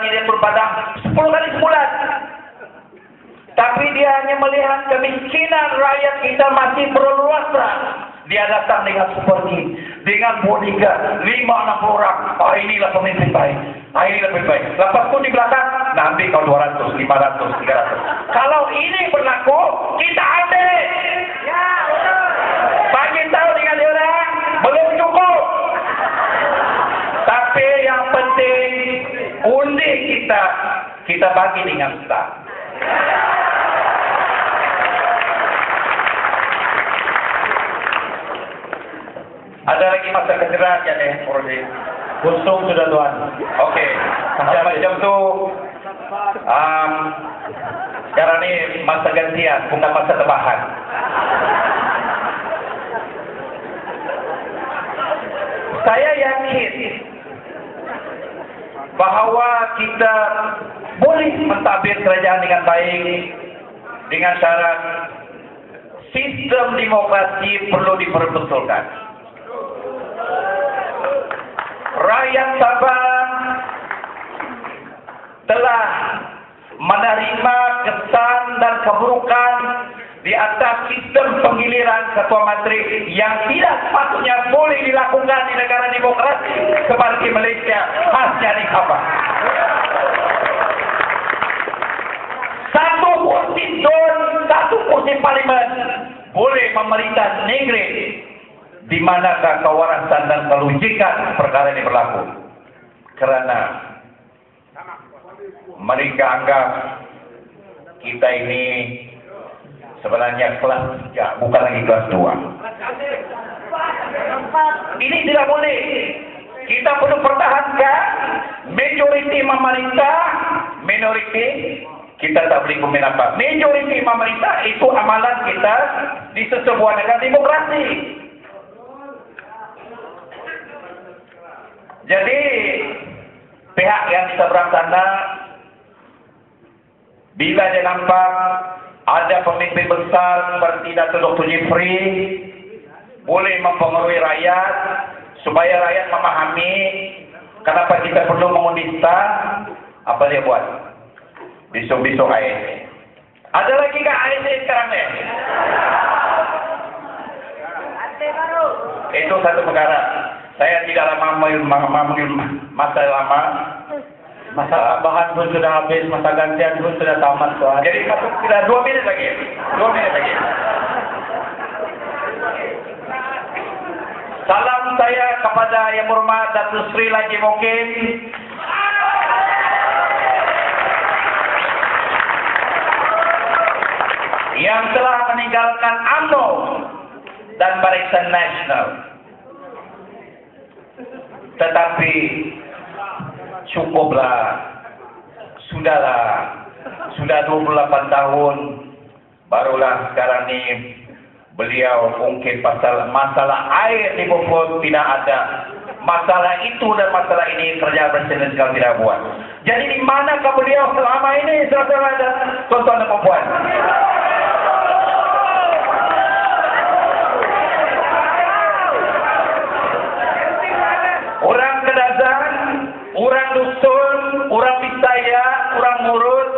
dia berpadang 10 kali sebulan. Tapi dia hanya melihat kemiskinan rakyat kita masih berleluasa. Dia datang dengan seperti, dengan bodyguard 5-6 orang. Oh, inilah pemimpin baik. Ah, ini lebih baik. Lepas itu di belakang, nanti kau 200, 500, 300. Kalau ini berlaku, kita ambil. Ya, bagi tahu dengan dia orang, belum cukup. Tapi yang penting, undi kita bagi dengan staf. Ada lagi masa kecerahan ya nih, Prodi. Kosong sudah Tuan. Oke. Macam tu. Sekarang ni masa gantian, bukan masa tebahan. Saya yakin bahawa kita boleh mentadbir kerajaan dengan baik dengan syarat sistem demokrasi perlu diperbetulkan. Rakyat Sabah telah menerima kesan dan keburukan di atas sistem penggiliran ketua menteri yang tidak sepatutnya boleh dilakukan di negara demokrasi seperti Malaysia khasnya di Sabah. Satu kursi DUN, satu kursi parlimen boleh memerintah negeri. Di manakah kewarasan dan kelojikan perkara ini berlaku? Kerana mereka anggap kita ini sebenarnya kelas 3, bukan lagi kelas 2. Ini tidak boleh. Kita perlu pertahankan majoriti memerintah, minoriti kita tak boleh komen apa. Majoriti memerintah itu amalan kita di sebuah negara demokrasi. Jadi pihak yang di seberang sana bila dia nampak ada pemimpin besar seperti Datuk Dr. Jeffrey boleh mempengaruhi rakyat supaya rakyat memahami kenapa kita perlu mengundi staf, apa dia buat? Besok-besok ASN. Ada lagi ke ASN sekarang ni? Itu satu perkara. Saya tidak lama masa lama. Masa tambahan pun sudah habis, masa gantian pun sudah tamat Tuan. Jadi masuk kita 2 minit lagi. 2 minit lagi. Salam saya kepada Yang Berhormat Datuk Seri Laji Mukim. Yang telah meninggalkan UMNO dan Barisan Nasional. Tetapi cukuplah, sudahlah, sudah 28 tahun, barulah sekarang ni beliau ungkit pasal masalah air di Beaufort tidak ada. Masalah itu dan masalah ini kerja Presiden sekali tidak buat. Jadi di manakah beliau selama ini, saudara dan tuan-tuan dan puan? Orang Kedazan, orang dusun, orang Bisaya, orang Murut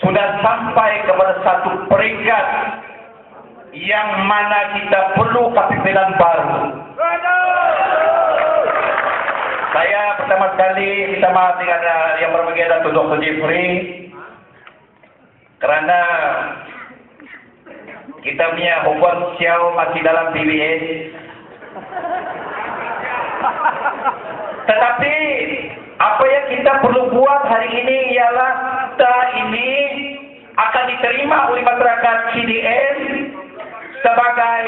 sudah sampai kepada satu peringkat yang mana kita perlu kepimpinan baru. Saya pertama sekali minta maaf dengan yang berbahagia Datuk Dr. Jeffrey kerana kita punya hubungan sosial masih dalam PBS. Tetapi apa yang kita perlu buat hari ini ialah kita ini akan diterima oleh masyarakat CDN sebagai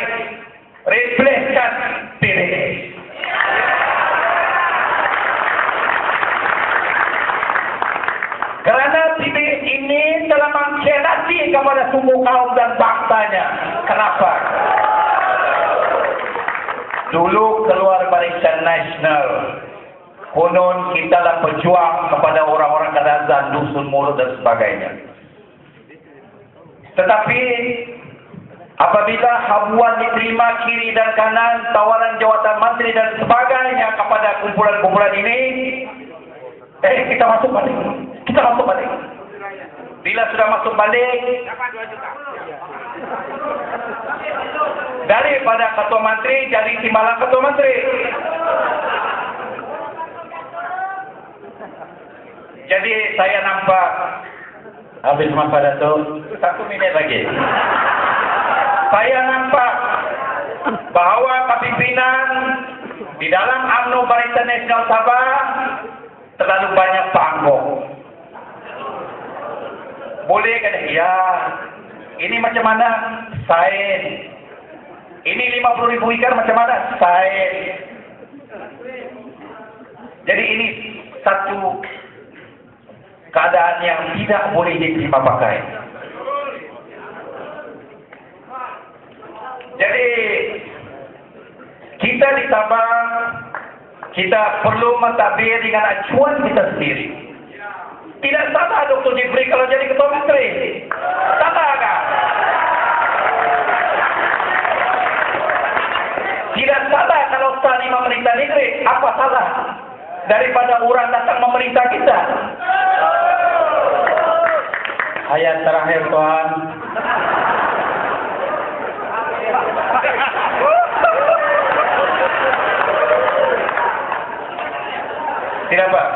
replacement PBS. Kerana PBS ini telah mengkhianati kepada suku kaum dan bangsanya. Kenapa? Dulu keluar Barisan Nasional, konon kita lah pejuang kepada orang-orang Kadazan, dusun, Murut dan sebagainya. Tetapi apabila habuan diterima kiri dan kanan, tawaran jawatan menteri dan sebagainya kepada kumpulan-kumpulan ini, Kita masuk balik. Kita masuk balik. Bila sudah masuk balik, daripada ketua menteri jadi timbalan ketua menteri. Jadi saya nampak Habis masa Datuk. 1 minit lagi. Saya nampak bahawa kepimpinan di dalam UMNO Barisan Nasional Sabah terlalu banyak panggung. Boleh kan? Ya. Ini macam mana? Sain. Ini 50.000 ikan macam mana? Sain. Jadi ini satu keadaan yang tidak boleh diterima pakai. Jadi kita di Sabah, kita perlu mentadbir dengan acuan kita sendiri. Tidak salah Dr. Jifri kalau jadi ketua menteri. Salah kan? Tidak salah kalau Sani memerintah negeri. Apa salah? Daripada orang datang memerintah kita. Ayat terakhir Tuan. Tidak Pak,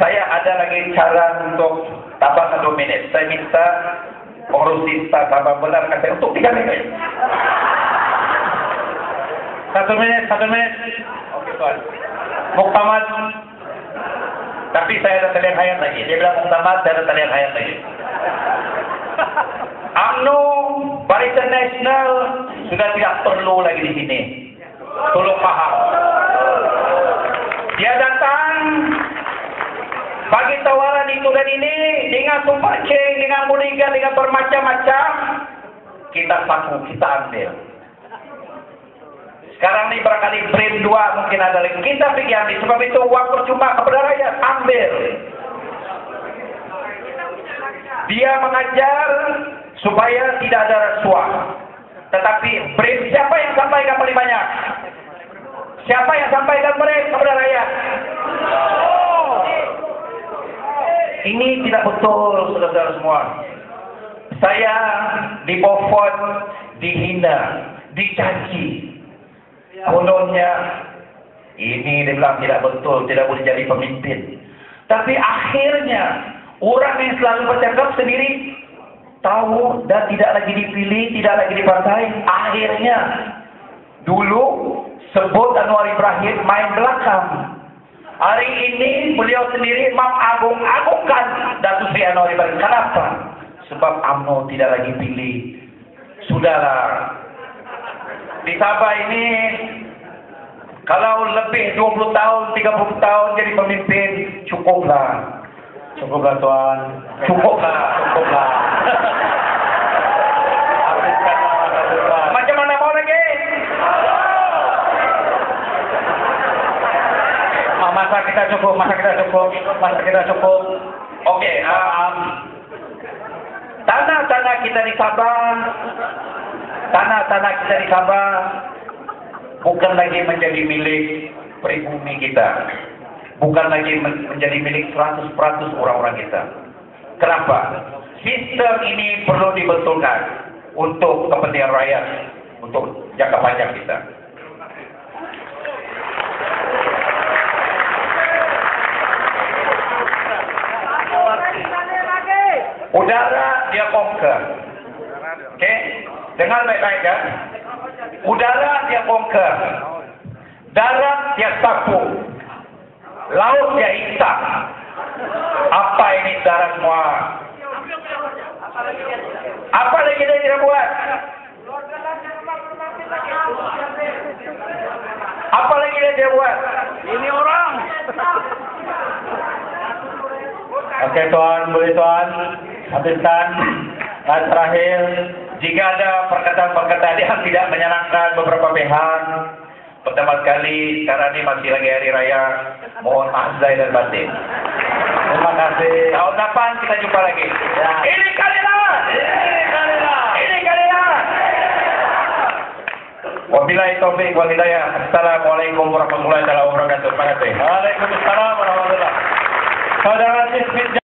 saya ada lagi cara untuk tambah 1 minit. Saya minta pengurusi staf Sabah benar kata untuk 3 minit. 1 menit. Oke Tuan. Muktamad. Tapi saya ada talian hayat lagi. Dia bilang muktamad, saya ada talian hayat lagi. UMNO Barisan Nasional sudah tidak perlu lagi di sini. Tolong paham. Dia datang bagi tawaran itu dan ini dengan super chain, dengan muliga, dengan bermacam-macam. Kita saku, kita ambil. Sekarang ini barangkali brand 2 mungkin ada lagi. Kita pergi ambil. Sebab itu uang percuma kepada rakyat. Ambil. Dia mengajar supaya tidak ada rasuah. Tetapi brand siapa yang sampaikan paling banyak? Siapa yang sampaikan brand kepada rakyat? Ini tidak betul, saudara-saudara semua. Saya dibofot, dihina, dicaci. Kononnya ini dia bilang tidak betul, tidak boleh jadi pemimpin. Tapi akhirnya orang yang selalu bercakap sendiri tahu dan tidak lagi dipilih, tidak lagi dipartai. Akhirnya dulu sebut Anwar Ibrahim main belakang. Hari ini beliau sendiri mengagung-agungkan Datuk Seri Anwar Ibrahim. Kenapa? Sebab UMNO tidak lagi pilih. Sudahlah. Di Sabah ini kalau lebih 20 tahun, 30 tahun jadi pemimpin, cukuplah. Cukuplah Tuan. Cukuplah. Habiskanlah masa Tuan. Macam mana mau lagi? Masa kita cukup. Okey, tanah-tanah kita di Sabah, bukan lagi menjadi milik pribumi kita. Bukan lagi menjadi milik 100% orang-orang kita. Kenapa? Sistem ini perlu dibetulkan untuk kepentingan rakyat, untuk jangka panjang kita. Udara dia conquer. Okey? Dengar baik-baik ya. Udara dia conquer. Darat dia sapu. Laut dia hitam. Apa ini saudara semua? Apa lagi dia buat? Apa lagi dia buat? Ini orang. Okey Tuan, boleh Tuan. Habiskan. Dan terakhir, jika ada perkataan-perkataan yang tidak menyenangkan beberapa pihak, pertama sekali karena ini masih lagi hari raya, mohon maaf zahir dan batin. terima kasih. Tahun depan kita jumpa lagi. Ya. Ini kalilah. Wabillahi taufiq wal hidayah. Assalamualaikum warahmatullahi wabarakatuh. Waalaikumsalam warahmatullahi wabarakatuh. Saudara Smith